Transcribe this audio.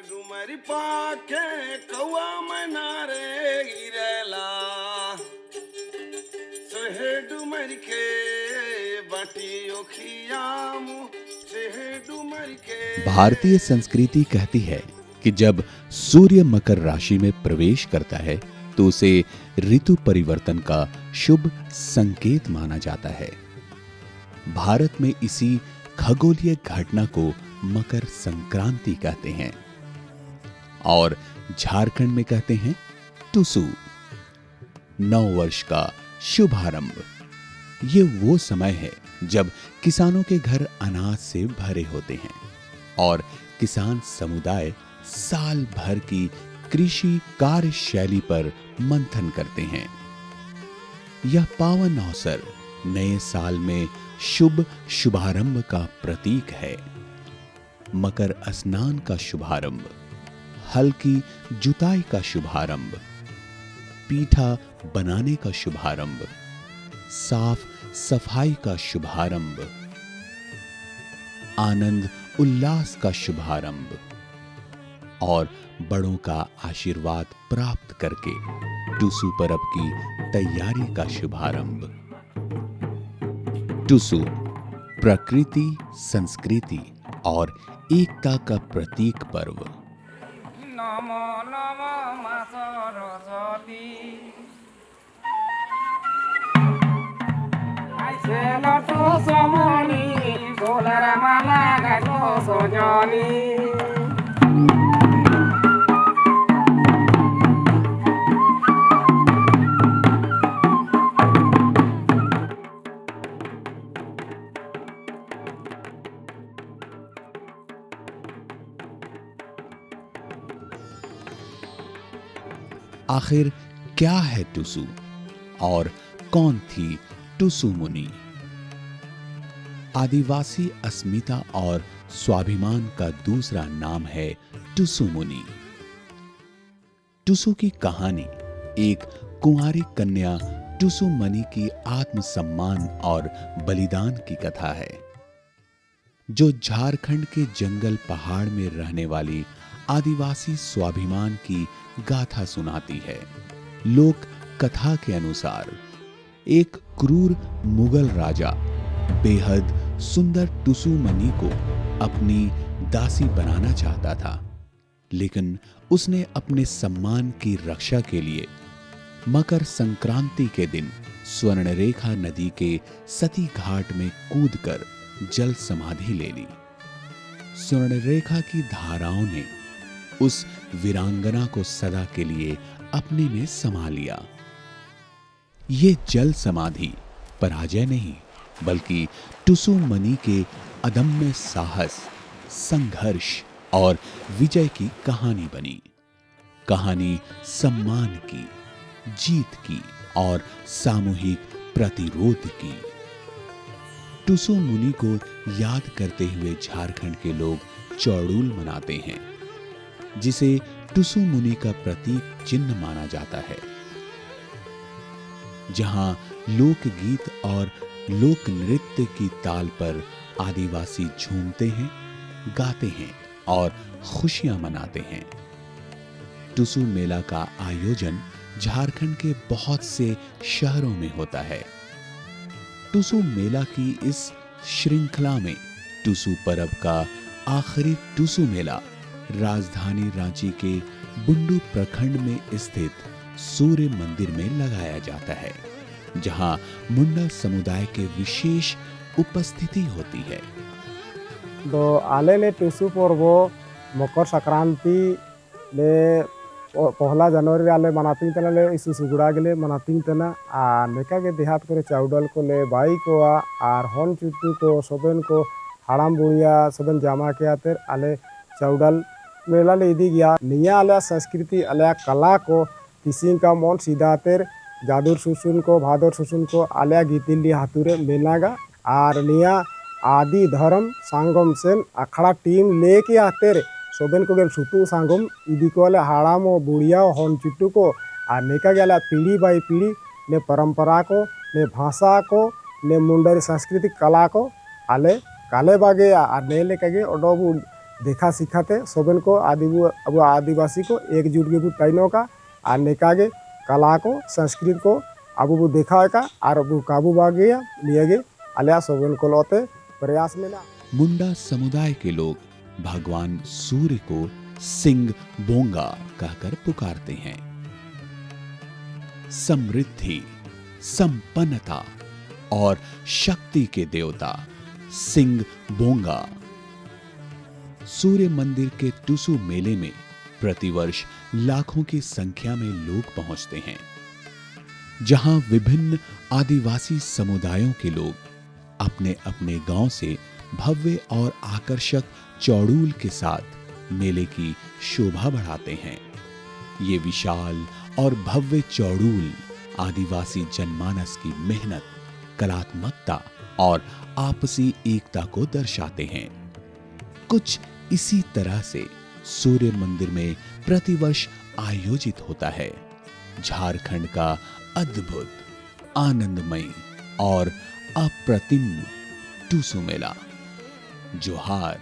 डुमरी पाखे कौआ मनारे गिरेला सोहे डुमरी के बाटी ओखियामु सोहे डुमरी के। भारतीय संस्कृति कहती है कि जब सूर्य मकर राशि में प्रवेश करता है तो उसे ऋतु परिवर्तन का शुभ संकेत माना जाता है। भारत में इसी खगोलीय घटना को मकर संक्रांति कहते हैं और झारखंड में कहते हैं टुसु। नव वर्ष का शुभारंभ। ये वो समय है जब किसानों के घर अनाज से भरे होते हैं और किसान समुदाय साल भर की कृषि कार्यशैली पर मंथन करते हैं। यह पावन अवसर नए साल में शुभ शुभारंभ का प्रतीक है। मकर स्नान का शुभारंभ, हल की जुताई का शुभारंभ, पीठा बनाने का शुभारंभ, साफ सफाई का शुभारंभ, आनंद उल्लास का शुभारंभ और बड़ों का आशीर्वाद प्राप्त करके टुसु पर्व की तैयारी का शुभारंभ। टुसु प्रकृति, संस्कृति और एकता का प्रतीक पर्व। नमो नमो मा सरस्वती ऐसे लटो समनी सोलर माला गो सजनी। आखिर क्या है टुसु और कौन थी टुसु मुनि? आदिवासी अस्मिता और स्वाभिमान का दूसरा नाम है टुसु मुनि। टुसु की कहानी एक कुंवारी कन्या टुसु मणि की आत्मसम्मान और बलिदान की कथा है, जो झारखंड के जंगल पहाड़ में रहने वाली आदिवासी स्वाभिमान की गाथा सुनाती है। लोक कथा के अनुसार एक क्रूर मुगल राजा बेहद सुंदर टुसु मणि को अपनी दासी बनाना चाहता था, लेकिन उसने अपने सम्मान की रक्षा के लिए मकर संक्रांति के दिन स्वर्णरेखा नदी के सती घाट में कूदकर जल समाधि ले ली। स्वर्णरेखा की धाराओं ने उस वीरांगना को सदा के लिए अपने में समा लिया। ये जल समाधि पराजय नहीं, बल्कि टुसु मणि के अदम्य साहस, संघर्ष और विजय की कहानी बनी। कहानी सम्मान की, जीत की और सामूहिक प्रतिरोध की। टुसु मुनि को याद करते हुए झारखंड के लोग चौड़ूल मनाते हैं, जिसे टुसु मुनि का प्रतीक चिन्ह माना जाता है, जहां लोकगीत और लोक नृत्य की ताल पर आदिवासी झूमते हैं, गाते हैं और खुशियां मनाते हैं। टुसु मेला का आयोजन झारखंड के बहुत से शहरों में होता है। टुसु मेला की इस श्रृंखला में टुसु पर्व का आखिरी टुसु मेला राजधानी रांची के बुंडू प्रखंड में स्थित सूर्य मंदिर में लगाया जाता है, जहां मुंडा समुदाय के विशेष उपस्थिति होती है। तो आले ने टुसु पर्व मकर संक्रांति ले पहला जनवरी आले मनाती तना ले इस सुगुड़ा के ले मनाती तना आ नेका के देहात करे चाउडल को ले बाई को आर हन चुट्टू को सबन को हाड़ाम बुढ़िया सबन जामा के आते आले चाउडल मेला ले इदी गया। निया आले संस्कृति आले कला को किसी का मन सीधातेर जादुर सुसुन को भादर सुसुन को आले गीतिली हाथुरे मेलागा आर निया आदि धर्म सांगम सेन अखड़ा टीम लेके आते सोबेन को गेल सुतु सांगम इदी को आले हाड़ाम और बुढ़िया हन चुट्टू को आर नेका गया पीढ़ी बाई पीढ़ी ने परंपरा को ने भाषा को ने मुंडरी सांस्कृतिक कला को आले काले बागे आर ने लेके ओडोबु देखा सिखाते सबन को अब आदिवासी को एकजुट के तैनो का और नेकागे कला को संस्कृत को अब वो देखा का और वो काबू बा गया लिए गए अलिया सबन को लौटे प्रयास में ना। मुंडा समुदाय के लोग भगवान सूर्य को सिंह बोंगा कहकर पुकारते हैं। समृद्धि, संपन्नता और शक्ति के देवता सिंह बोंगा। सूर्य मंदिर के टुसु मेले में प्रतिवर्ष लाखों की संख्या में लोग पहुंचते हैं, जहां विभिन्न आदिवासी समुदायों के लोग अपने अपने गांव से भव्य और आकर्षक चौड़ूल के साथ मेले की शोभा बढ़ाते हैं। ये विशाल और भव्य चौड़ूल आदिवासी जनमानस की मेहनत, कलात्मकता और आपसी एकता को दर्शाते हैं। कुछ इसी तरह से सूर्य मंदिर में प्रतिवर्ष आयोजित होता है झारखंड का अद्भुत, आनंदमय और अप्रतिम टुसु मेला। जोहार।